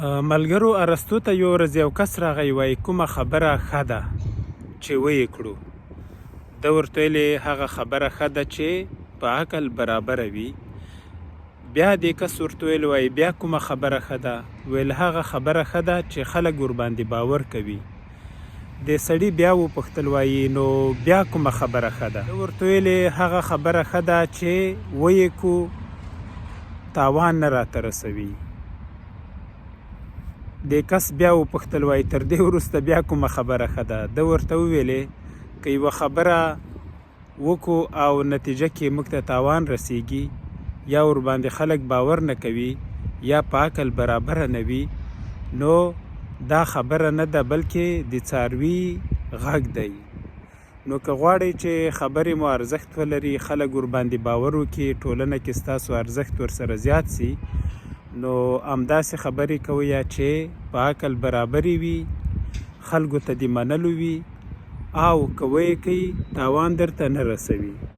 ملګرو ارسطو ته یو ورځ یو کس راغی، وایي کومه خبره ښه ده چې ویې کړو. ده ورته ویلې هغه خبره ښه ده چې په عقل برابره وي. بیا دې کس ورته ویل، وایي بیا کومه خبره ښه ده؟ ویل هغه خبره ښه ده چې خلک ورباندې باور کوي. دې سړي بیا وپوښتل، وایي نو بیا کومه خبره ښه ده؟ ده ورته ویلې هغه خبره ښه ده چې ویې کړو تاوان نه راته رسوي. دې کس بیا وپوښتل، وایي تر دې وروسته بیا کومه خبره ښه ده؟ ده ورته وویلې که یوه خبره وکړو او نتیجه کې موږ ته تاوان رسیږي، یا ورباندې خلک باور نه کوي، یا په عقل برابره نه وي، نو دا خبره نه ده بلکې د څاروي غږ دی. نو که غواړئ چې خبرې مو ارزښت ولري، خلک ورباندې باور وکړي، ټولنه کې ستاسو ارزښت ورسره زیات سي، نو همداسې خبرې کوئ چې په عقل برابرې وي، خلکو ته دې منلو وي، او که ویې کوي تاوان درته نه رسوي.